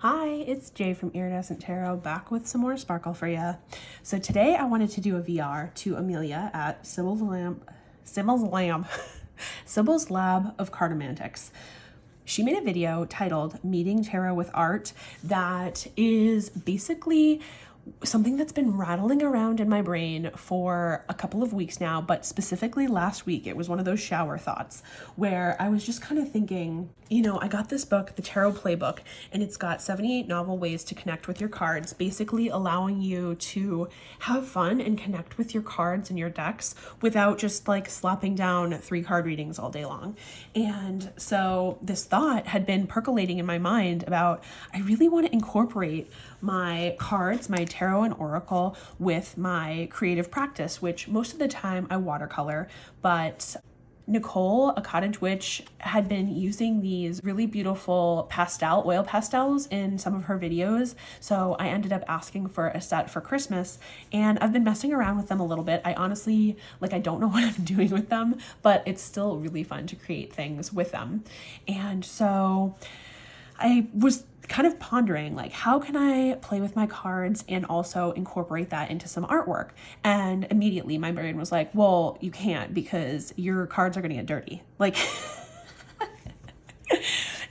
Hi, it's Jay from Iridescent Tarot, back with some more sparkle for you. So today I wanted to do a VR to Amelia at Sybil's Lab of Cartomantics. She made a video titled Meeting Tarot with Art that is basically something that's been rattling around in my brain for a couple of weeks now, but specifically last week, it was one of those shower thoughts where I was just kind of thinking, I got this book, the Tarot Playbook, and it's got 78 novel ways to connect with your cards, basically allowing you to have fun and connect with your cards and your decks without just like slapping down 3 card readings all day long. And so this thought had been percolating in my mind about, I really want to incorporate my cards, my tarot and oracle with my creative practice, which most of the time I watercolor, but Nicole, a cottage witch, had been using these really beautiful oil pastels in some of her videos. So I ended up asking for a set for Christmas, and I've been messing around with them a little bit. I honestly, I don't know what I'm doing with them, but it's still really fun to create things with them. And so I was kind of pondering, how can I play with my cards and also incorporate that into some artwork? And immediately my brain was like, well, you can't, because your cards are going to get dirty.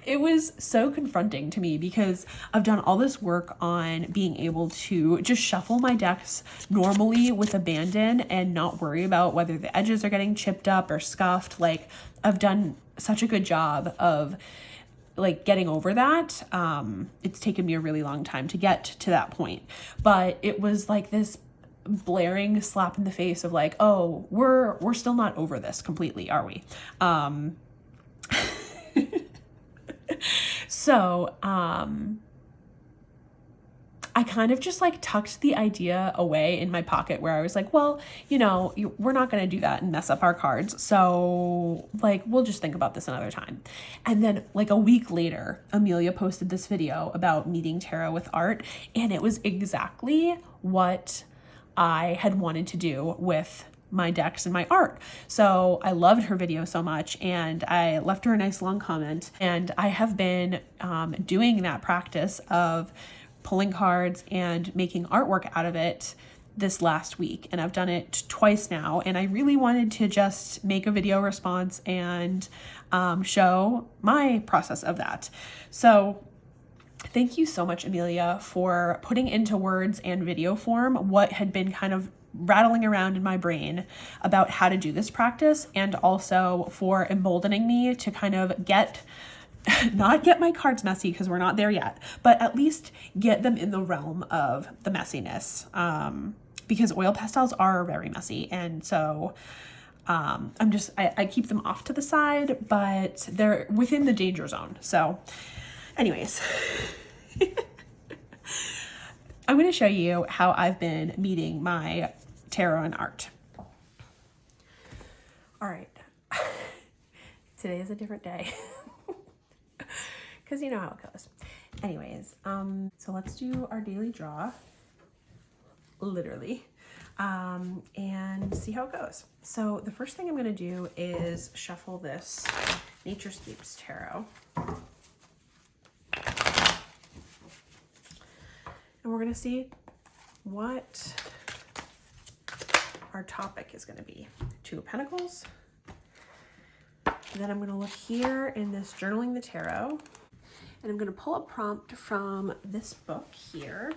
It was so confronting to me because I've done all this work on being able to just shuffle my decks normally with abandon and not worry about whether the edges are getting chipped up or scuffed. I've done such a good job of getting over that. It's taken me a really long time to get to that point, but it was this blaring slap in the face of oh, we're still not over this completely, are we? So I kind of just tucked the idea away in my pocket, where I was like, well, we're not going to do that and mess up our cards. So we'll just think about this another time. And then a week later, Amelia posted this video about meeting tarot with art. And it was exactly what I had wanted to do with my decks and my art. So I loved her video so much, and I left her a nice long comment. And I have been doing that practice of pulling cards and making artwork out of it this last week, and I've done it twice now, and I really wanted to just make a video response and show my process of that. So thank you so much, Amelia, for putting into words and video form what had been kind of rattling around in my brain about how to do this practice, and also for emboldening me to kind of not get my cards messy, because we're not there yet, but at least get them in the realm of the messiness, because oil pastels are very messy. And so I keep them off to the side, but they're within the danger zone. So anyways, I'm going to show you how I've been meeting my tarot and art. All right. Today is a different day. Because you know how it goes. Anyways, so let's do our daily draw, literally, and see how it goes. So the first thing I'm going to do is shuffle this Naturescapes Tarot. And we're going to see what our topic is going to be. 2 of Pentacles. And then I'm going to look here in this Journaling the Tarot. And I'm going to pull a prompt from this book here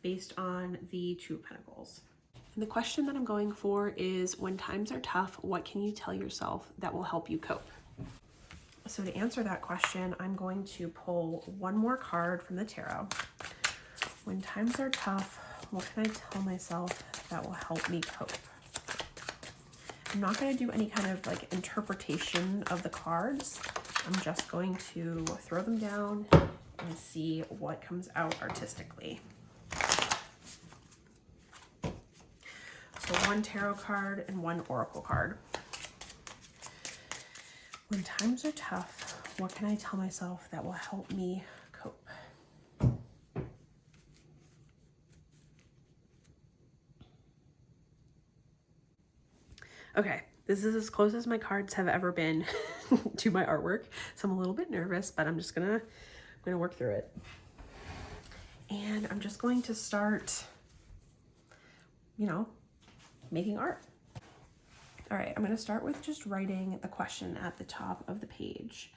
based on the 2 of Pentacles. And the question that I'm going for is, when times are tough, what can you tell yourself that will help you cope? So to answer that question, I'm going to pull one more card from the tarot. When times are tough, what can I tell myself that will help me cope? I'm not going to do any kind of interpretation of the cards. I'm just going to throw them down and see what comes out artistically. So 1 tarot card and 1 oracle card. When times are tough, what can I tell myself that will help me cope? Okay, this is as close as my cards have ever been to my artwork, so I'm a little bit nervous, but I'm gonna work through it. And I'm just going to start, you know, making art. All right, I'm going to start with just writing the question at the top of the page.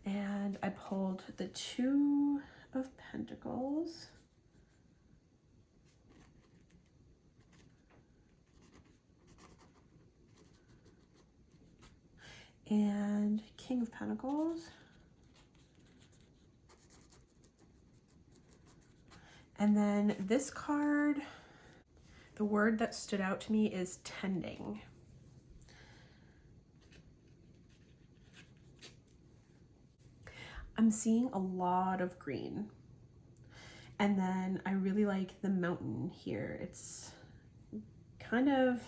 And I pulled the 2 of Pentacles. And King of Pentacles. And then this card, the word that stood out to me is tending. I'm seeing a lot of green. And then I really like the mountain here. It's kind of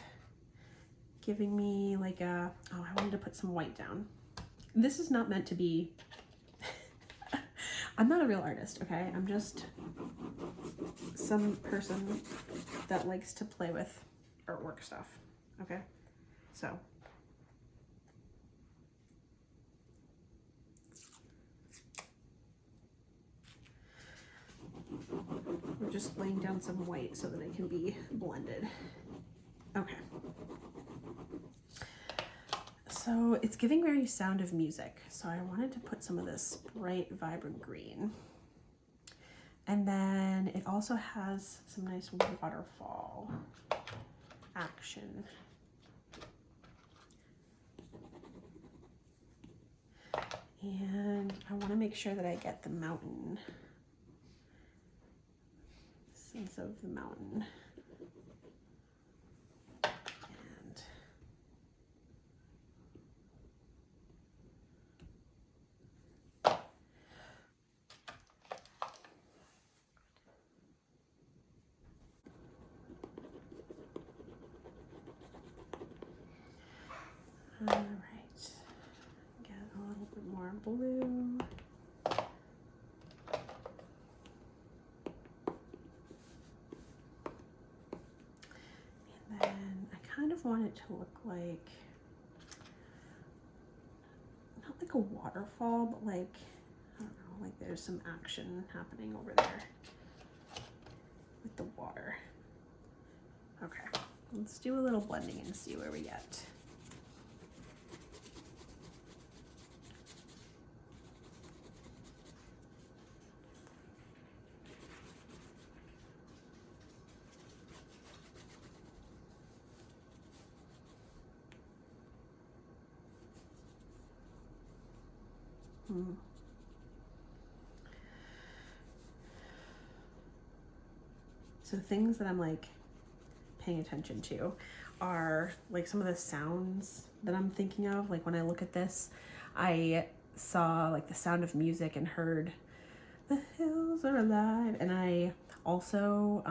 giving me like a, oh, I wanted to put some white down. This is not meant to be, I'm not a real artist, okay? I'm just some person that likes to play with artwork stuff, okay? So. We're just laying down some white so that it can be blended. Okay. So it's giving very Sound of Music. So I wanted to put some of this bright, vibrant green. And then it also has some nice waterfall action. And I want to make sure that I get the mountain. Sense of the mountain. And all right, get a little bit more blue. And then I kind of want it to look like, not like a waterfall, but like, I don't know, like there's some action happening over there with the water. Okay, let's do a little blending and see where we get. So things that I'm like paying attention to are like some of the sounds that I'm thinking of. Like when I look at this, I saw like the Sound of Music and heard the hills are alive. And I also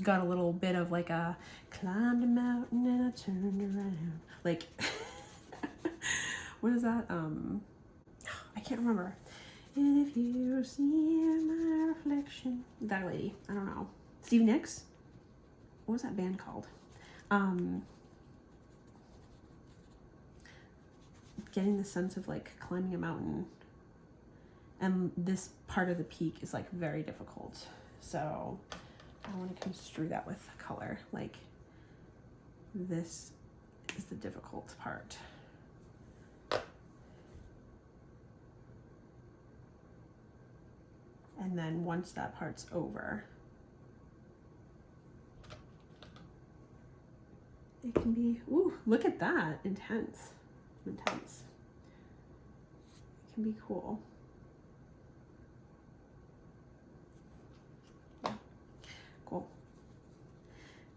got a little bit of like a climbed a mountain and I turned around. Like, what is that? I can't remember. And if you see my reflection, that lady, I don't know. Stevie Nicks? What was that band called? Getting the sense of like climbing a mountain, and this part of the peak is like very difficult. So I want to construe that with color. Like this is the difficult part. And then once that part's over, it can be, ooh, look at that, intense. It can be cool. Yeah. Cool.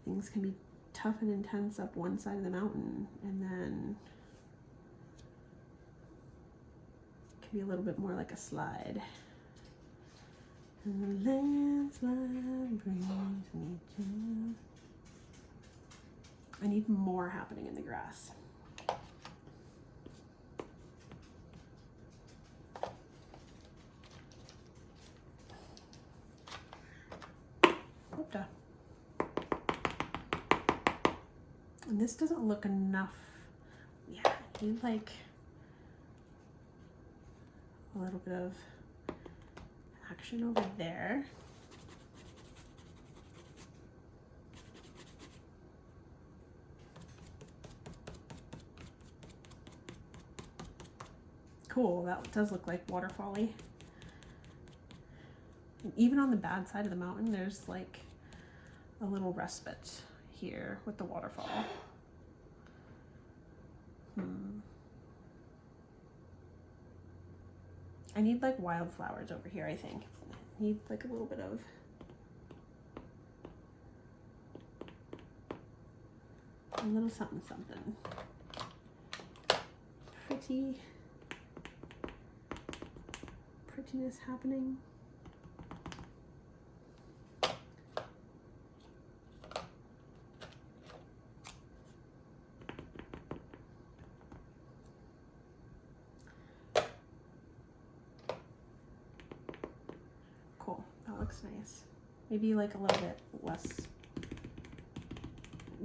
Things can be tough and intense up one side of the mountain, and then be a little bit more like a slide. And the landslide brings me to... I need more happening in the grass. Oopda. And this doesn't look enough. Yeah, I need like a little bit of action over there. Cool, that does look like waterfall-y. And even on the bad side of the mountain, there's like a little respite here with the waterfall. I need like wildflowers over here, I think. I need like a little bit of a little something something. Prettiness happening. Cool, that looks nice. Maybe like a little bit less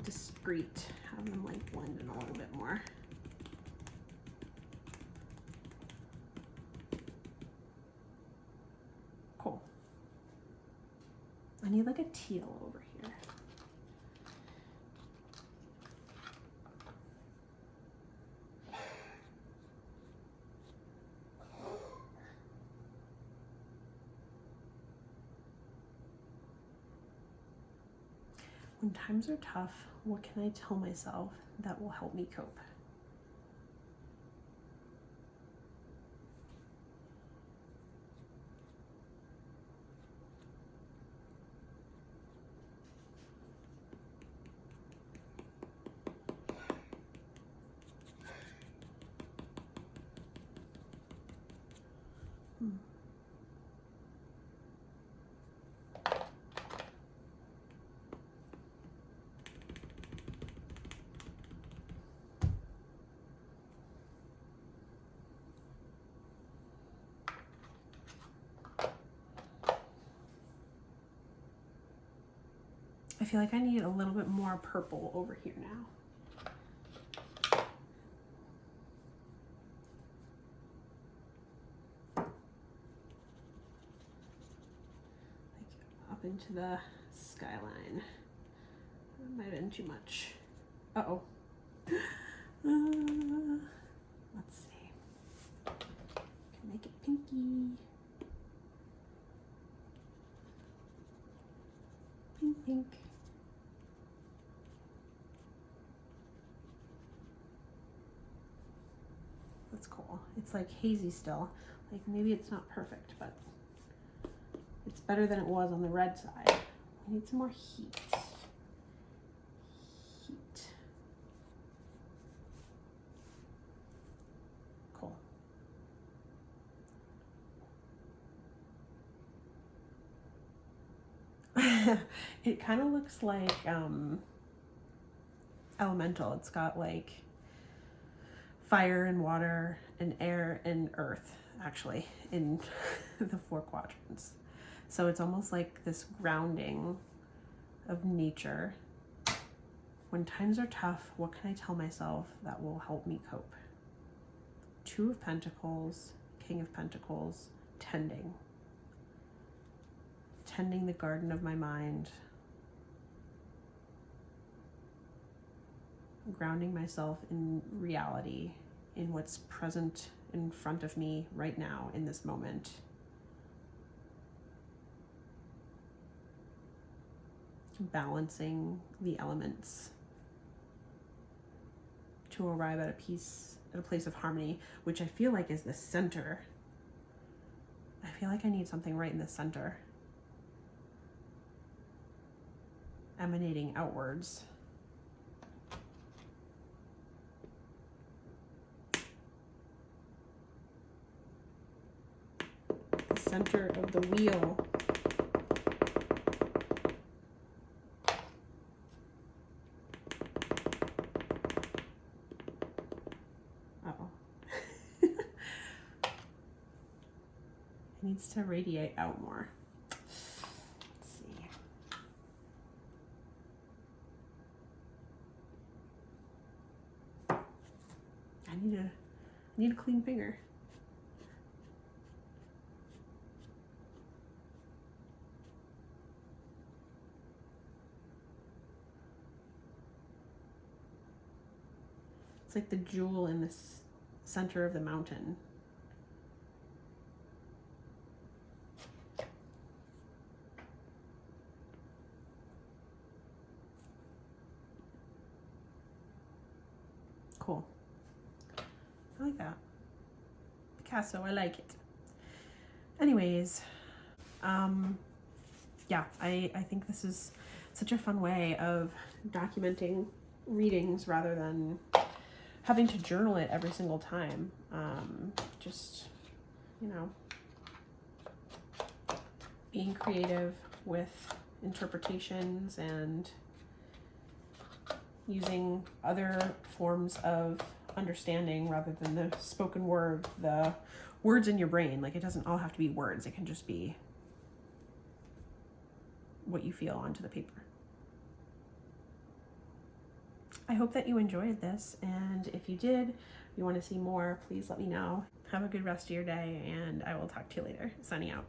discreet, have them like blend in a little bit more. Cool. I need like a teal over here. When times are tough, what can I tell myself that will help me cope? I feel like I need a little bit more purple over here now. Like up into the skyline. That might have been too much. Uh-oh. Let's see. Can make it pinky. Pink, pink. That's cool. It's like hazy still. Like maybe it's not perfect, but it's better than it was on the red side. I need some more heat. Cool. It kind of looks like elemental. It's got like fire and water and air and earth, actually, in the 4 quadrants. So it's almost like this grounding of nature. When times are tough, what can I tell myself that will help me cope? 2 of Pentacles, King of Pentacles, tending the garden of my mind, grounding myself in reality, in what's present in front of me right now in this moment. Balancing the elements to arrive at a place of harmony, which I feel like is the center. I feel like I need something right in the center, emanating outwards. center of the wheel. Uh-oh. It needs to radiate out more. Let's see. I need a clean finger. It's like the jewel in this center of the mountain. Cool. I like that. Picasso, I like it. Anyways, yeah, I think this is such a fun way of documenting readings rather than having to journal it every single time. Just, you know, being creative with interpretations and using other forms of understanding rather than the spoken word, the words in your brain. Like, it doesn't all have to be words. It can just be what you feel onto the paper. I hope that you enjoyed this, and if you did, you want to see more, please let me know. Have a good rest of your day, and I will talk to you later. Signing out.